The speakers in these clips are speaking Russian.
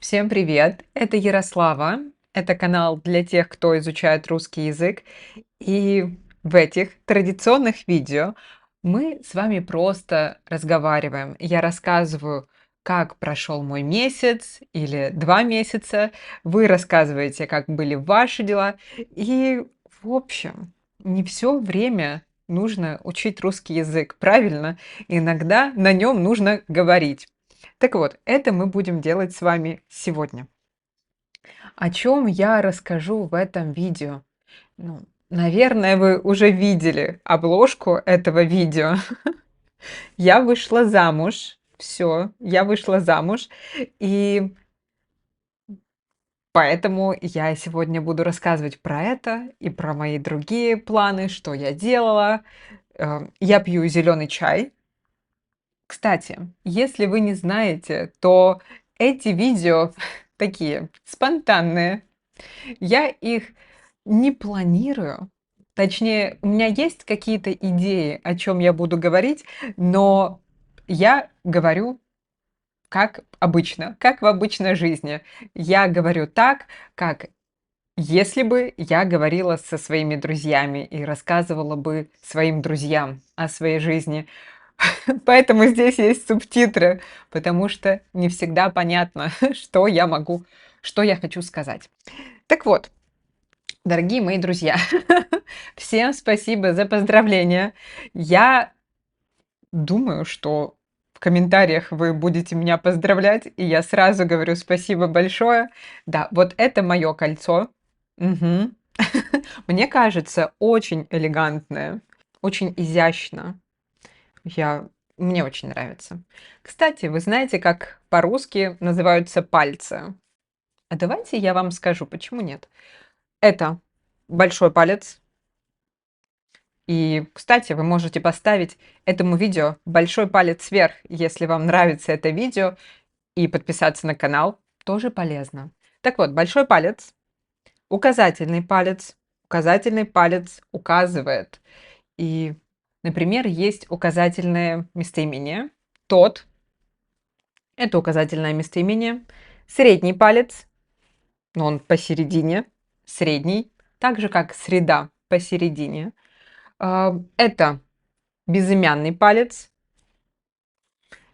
Всем привет! Это Ярослава. Это канал для тех, кто изучает русский язык. И в этих традиционных видео мы с вами просто разговариваем. Я рассказываю, как прошел мой месяц или 2 месяца. Вы рассказываете, как были ваши дела. И, в общем, не все время нужно учить русский язык, правильно? Иногда на нем нужно говорить. Так вот, это мы будем делать с вами сегодня. О чем я расскажу в этом видео? Ну, наверное, вы уже видели обложку этого видео. Я вышла замуж. Все, я вышла замуж. И поэтому я сегодня буду рассказывать про это и про мои другие планы, что я делала. Я пью зеленый чай. Кстати, если вы не знаете, то эти видео такие спонтанные. Я их не планирую. Точнее, у меня есть какие-то идеи, о чем я буду говорить, но я говорю как обычно, как в обычной жизни. Я говорю так, как если бы я говорила со своими друзьями и рассказывала бы своим друзьям о своей жизни. Поэтому здесь есть субтитры, потому что не всегда понятно, что я хочу сказать. Так вот, дорогие мои друзья, всем спасибо за поздравления. Я думаю, что в комментариях вы будете меня поздравлять, и я сразу говорю спасибо большое. Да, вот это мое кольцо. Мгм. Мне кажется, очень элегантное, очень изящно. Я Мне очень нравится. Кстати, вы знаете, как по-русски называются пальцы? А давайте я вам скажу, почему нет. Это большой палец. И, кстати, вы можете поставить этому видео большой палец вверх, если вам нравится это видео, и подписаться на канал тоже полезно. Так вот, большой палец, указательный палец. Указательный палец указывает. И, например, есть указательное местоимение. Тот — это указательное местоимение. Средний палец, но он посередине, средний, так же как среда посередине. Это безымянный палец.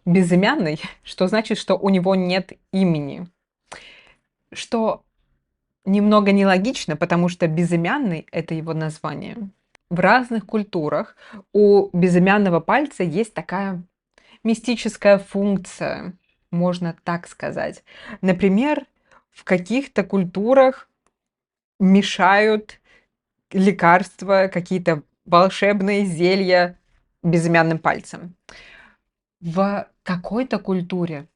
Безымянный, что значит, что у него нет имени. Что немного нелогично, потому что безымянный — это его название. В разных культурах у безымянного пальца есть такая мистическая функция, можно так сказать. Например, в каких-то культурах мешают лекарства, какие-то волшебные зелья безымянным пальцем. В какой-то культуре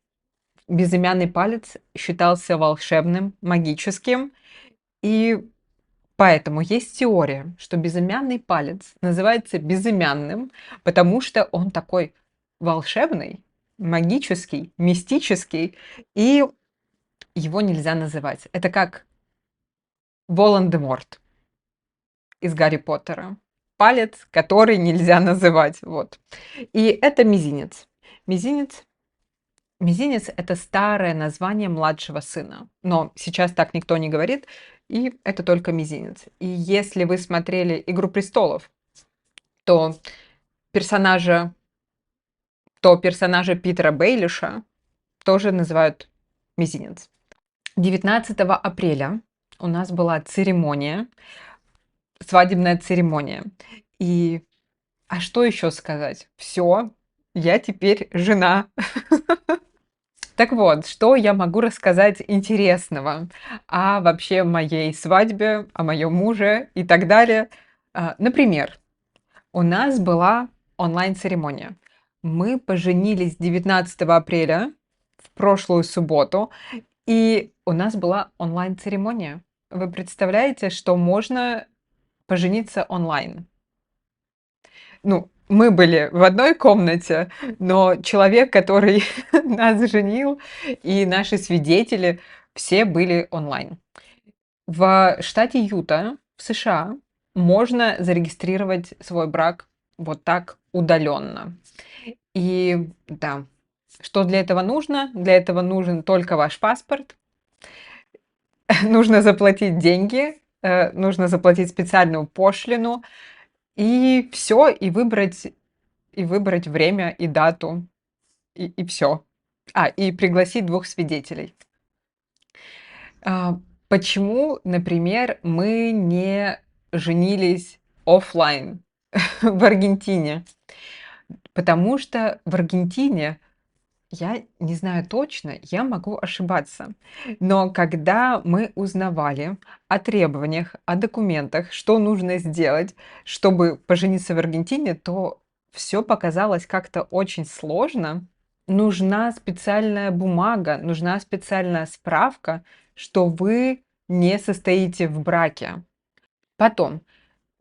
безымянный палец считался волшебным, магическим, и поэтому есть теория, что безымянный палец называется безымянным, потому что он такой волшебный, магический, мистический, и его нельзя называть. Это как Волан-де-Морт из Гарри Поттера. Палец, который нельзя называть. Вот. И это мизинец. Мизинец Мизинец — это старое название младшего сына, но сейчас так никто не говорит, и это только мизинец. И если вы смотрели «Игру престолов», то персонажа, персонажа Питера Бейлиша тоже называют мизинец. 19 апреля у нас была церемония, свадебная церемония. И что еще сказать? Все, я теперь жена. Так вот, что я могу рассказать интересного о вообще моей свадьбе, о моем муже и так далее. Например, у нас была онлайн-церемония. Мы поженились 19 апреля, в прошлую субботу, и у нас была онлайн-церемония. Вы представляете, что можно пожениться онлайн? Ну, мы были в одной комнате, но человек, который нас женил, и наши свидетели, все были онлайн. В штате Юта, в США, можно зарегистрировать свой брак вот так удаленно. И да, что для этого нужно? Для этого нужен только ваш паспорт нужно заплатить деньги, нужно заплатить специальную пошлину, и все, и выбрать время и дату, и все. И пригласить двух свидетелей. Почему, например, мы не женились оффлайн в Аргентине? Потому что в Аргентине, я не знаю точно, я могу ошибаться, но когда мы узнавали о требованиях, о документах, что нужно сделать, чтобы пожениться в Аргентине, то все показалось как-то очень сложно. Нужна специальная бумага, нужна специальная справка, что вы не состоите в браке. Потом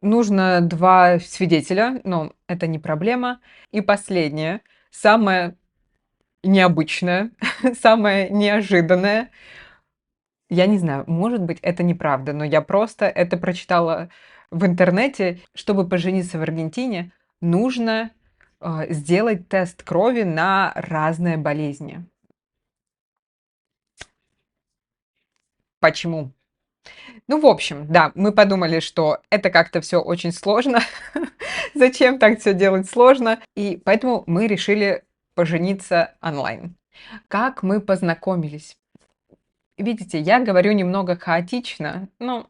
нужно 2 свидетеля, но это не проблема. И последнее, самое необычное, самое неожиданное. Я не знаю, может быть, это неправда, но я просто это прочитала в интернете. Чтобы пожениться в Аргентине, нужно, сделать тест крови на разные болезни. Почему? Ну, в общем, да, мы подумали, что это как-то все очень сложно. Зачем так все делать сложно? И поэтому мы решили пожениться онлайн. Как мы познакомились? Видите, я говорю немного хаотично. Ну,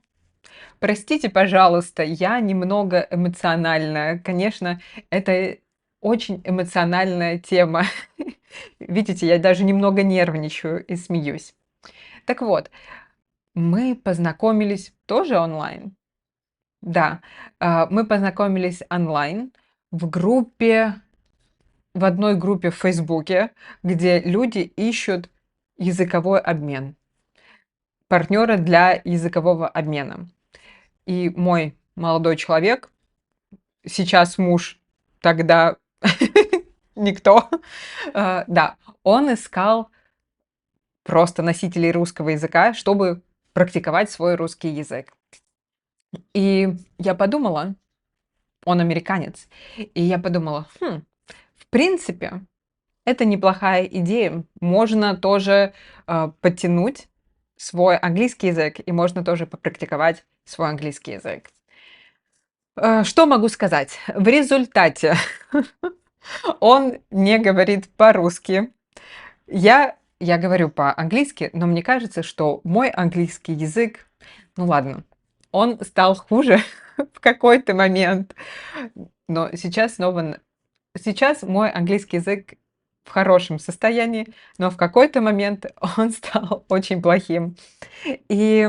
простите, пожалуйста, я немного эмоциональная. Конечно, это очень эмоциональная тема. Видите, я даже немного нервничаю и смеюсь. Так вот, мы познакомились тоже онлайн. Да, мы познакомились онлайн в группе, в одной группе в "Фейсбуке", где люди ищут языковой обмен, партнера для языкового обмена. И мой молодой человек, сейчас муж, тогда никто, да, он искал просто носителей русского языка, чтобы практиковать свой русский язык. И я подумала, он американец, и я подумала: в принципе, это неплохая идея. Можно тоже, подтянуть свой английский язык, и можно тоже попрактиковать свой английский язык. Что могу сказать? В результате он не говорит по-русски. Я говорю по-английски, но мне кажется, что мой английский язык, ну ладно, он стал хуже в какой-то момент, но сейчас мой английский язык в хорошем состоянии, но в какой-то момент он стал очень плохим. И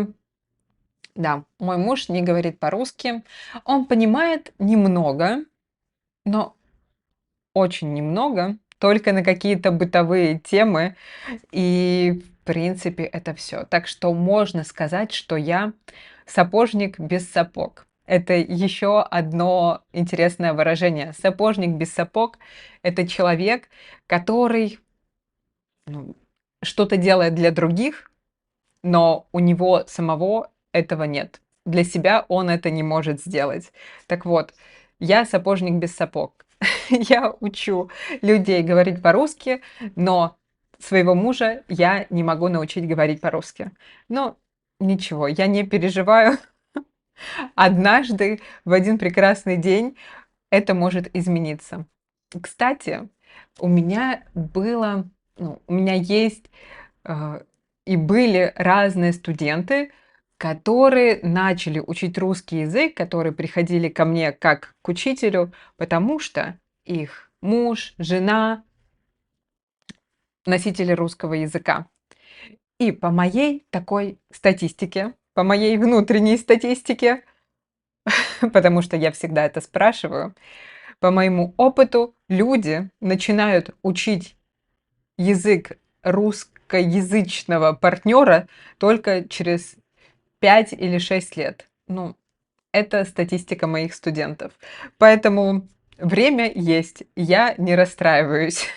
да, мой муж не говорит по-русски. Он понимает немного, но очень немного, только на какие-то бытовые темы. И, в принципе, это все. Так что можно сказать, что я сапожник без сапог. Это еще одно интересное выражение. Сапожник без сапог — это человек, который, ну, что-то делает для других, но у него самого этого нет. Для себя он это не может сделать. Так вот, я сапожник без сапог. Я учу людей говорить по-русски, но своего мужа я не могу научить говорить по-русски. Но ничего, я не переживаю. Однажды, в один прекрасный день, это может измениться. Кстати, у меня есть, а, и были разные студенты, которые начали учить русский язык, которые приходили ко мне как к учителю, потому что их муж, жена — носители русского языка. И по моей такой статистике, по моей внутренней статистике, потому что я всегда это спрашиваю, по моему опыту, люди начинают учить язык русскоязычного партнера только через 5 или 6 лет. Ну, это статистика моих студентов. Поэтому время есть, я не расстраиваюсь.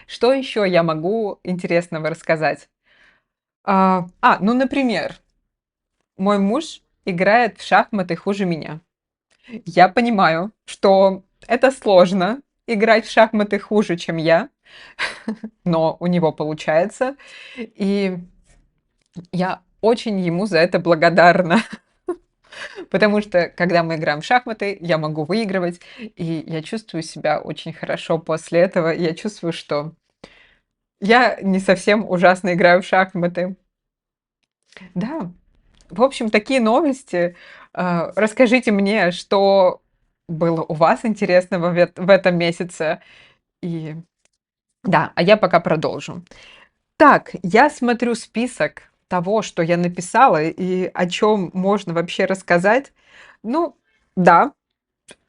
Что еще я могу интересного рассказать? Ну, например, мой муж играет в шахматы хуже меня. Я понимаю, что это сложно играть в шахматы хуже, чем я, но у него получается. И я очень ему за это благодарна. Потому что, когда мы играем в шахматы, я могу выигрывать, и я чувствую себя очень хорошо после этого. Я чувствую, что я не совсем ужасно играю в шахматы. Да, в общем, такие новости. Расскажите мне, что было у вас интересного в этом месяце. И да, а я пока продолжу. Так, я смотрю список того, что я написала и о чем можно вообще рассказать. Ну, да,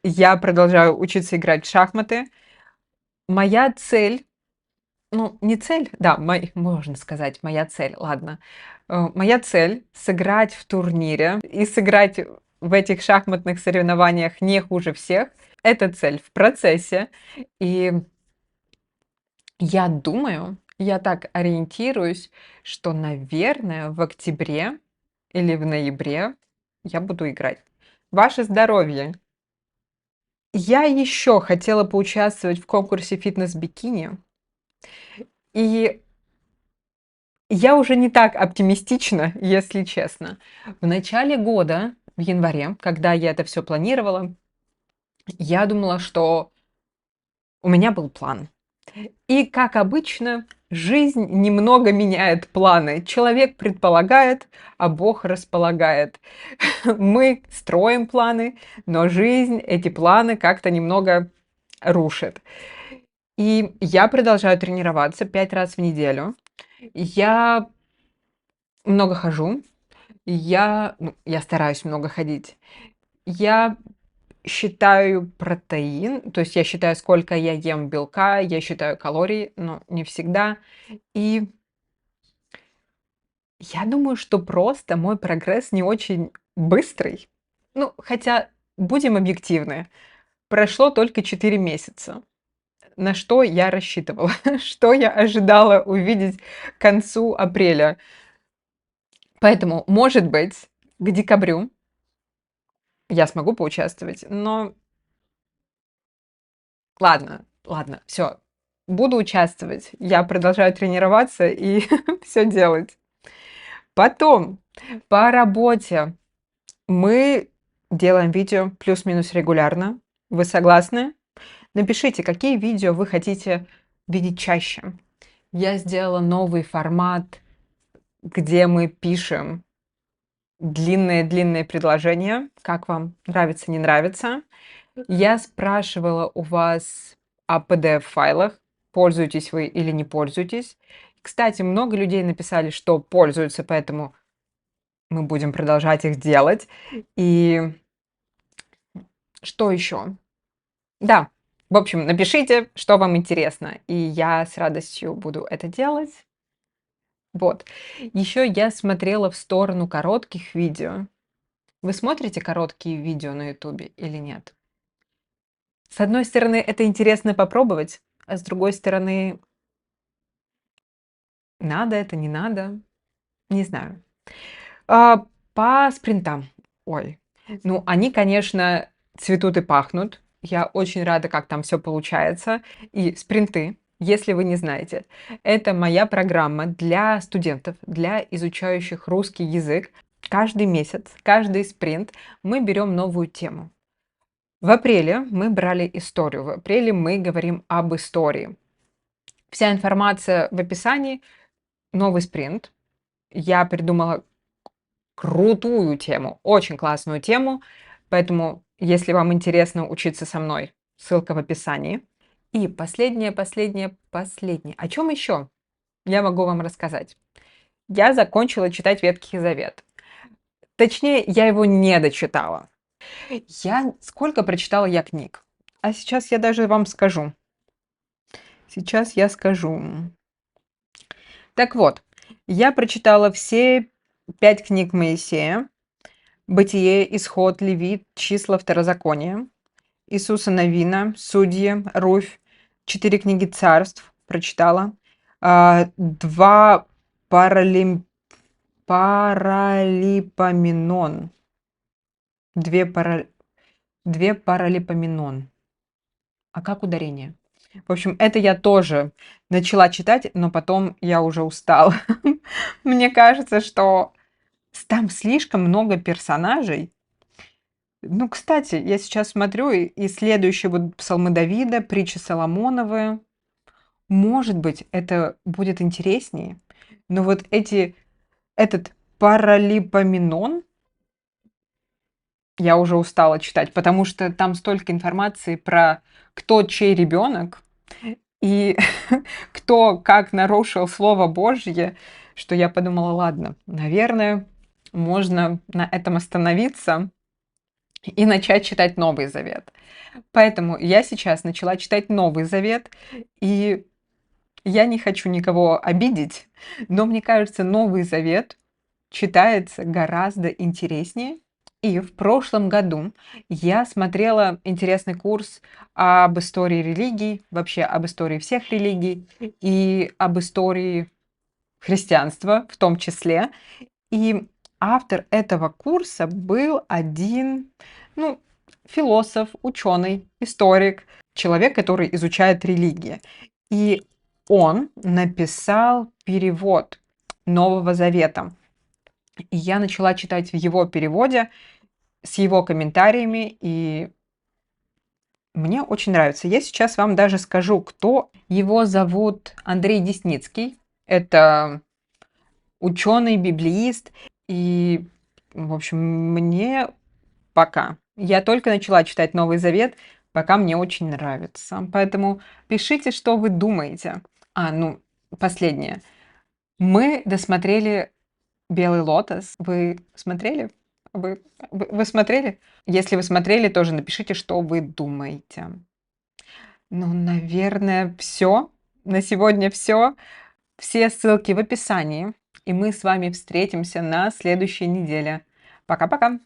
я продолжаю учиться играть в шахматы. Моя цель, ну, не цель, да, можно сказать, моя цель, ладно. Моя цель сыграть в турнире и сыграть в этих шахматных соревнованиях не хуже всех. Это цель в процессе. И я думаю, я так ориентируюсь, что, наверное, в октябре или в ноябре я буду играть. Ваше здоровье! Я еще хотела поучаствовать в конкурсе фитнес-бикини, и я уже не так оптимистична, если честно. В начале года, в январе, когда я это все планировала, я думала, что у меня был план. И, как обычно, жизнь немного меняет планы. Человек предполагает, а Бог располагает. Мы строим планы, но жизнь эти планы как-то немного рушит. И я продолжаю тренироваться 5 раз в неделю. Я много хожу. Я стараюсь много ходить. Я считаю протеин, то есть я считаю, сколько я ем белка, я считаю калорий, но не всегда. И я думаю, что просто мой прогресс не очень быстрый. Ну, хотя, будем объективны, прошло только 4 месяца. На что я рассчитывала? Что я ожидала увидеть к концу апреля? Поэтому, может быть, к декабрю я смогу поучаствовать, но ладно, ладно, все, буду участвовать. Я продолжаю тренироваться и все делать. Потом, по работе мы делаем видео плюс-минус регулярно. Вы согласны? Напишите, какие видео вы хотите видеть чаще. Я сделала новый формат, где мы пишем длинные-длинные предложения. Как вам? Нравится, не нравится? Я спрашивала у вас о PDF-файлах. Пользуетесь вы или не пользуетесь? Кстати, много людей написали, что пользуются, поэтому мы будем продолжать их делать. И что еще? Да, в общем, напишите, что вам интересно, и я с радостью буду это делать. Вот. Еще я смотрела в сторону коротких видео. Вы смотрите короткие видео на Ютубе или нет? С одной стороны, это интересно попробовать, а с другой стороны, надо это, не надо, не знаю. По спринтам. Ой, ну они, конечно, цветут и пахнут. Я очень рада, как там все получается. И спринты, если вы не знаете, это моя программа для студентов, для изучающих русский язык. Каждый месяц, каждый спринт мы берем новую тему. В апреле мы брали историю. В апреле мы говорим об истории. Вся информация в описании. Новый спринт. Я придумала крутую тему, очень классную тему. Поэтому, если вам интересно учиться со мной, ссылка в описании. И последнее. О чем еще я могу вам рассказать? Я закончила читать Ветхий Завет. Точнее, я его не дочитала. Сколько прочитала я книг? А сейчас я даже вам скажу. Сейчас я скажу. Так вот, я прочитала все 5 книг Моисея. Бытие, Исход, Левит, Числа, Второзаконие, Иисуса Навина, Судьи, Руфь, 4 книги царств прочитала, 2 паралипоменон, 2 паралипоменон. А как ударение? В общем, это я тоже начала читать, но потом я уже устала. Мне кажется, что там слишком много персонажей. Ну, кстати, я сейчас смотрю, и следующие вот псалмы Давида, притчи Соломоновы. Может быть, это будет интереснее, но вот этот Паралипоменон я уже устала читать, потому что там столько информации про кто чей ребенок и кто как нарушил Слово Божье, что я подумала: ладно, наверное, можно на этом остановиться и начать читать Новый Завет. Поэтому я сейчас начала читать Новый Завет, и я не хочу никого обидеть, но мне кажется, Новый Завет читается гораздо интереснее. И в прошлом году я смотрела интересный курс об истории религий, вообще об истории всех религий и об истории христианства в том числе. И автор этого курса был один, ну, философ, ученый, историк, человек, который изучает религии. И он написал перевод Нового Завета. И я начала читать в его переводе с его комментариями, и мне очень нравится. Я сейчас вам даже скажу, кто. Его зовут Андрей Десницкий. Это ученый, библеист. И, в общем, мне пока. Я только начала читать Новый Завет, пока мне очень нравится. Поэтому пишите, что вы думаете. Ну, последнее. Мы досмотрели «Белый лотос». Вы смотрели? Вы смотрели? Если вы смотрели, тоже напишите, что вы думаете. Ну, наверное, все. На сегодня все. Все ссылки в описании. И мы с вами встретимся на следующей неделе. Пока-пока.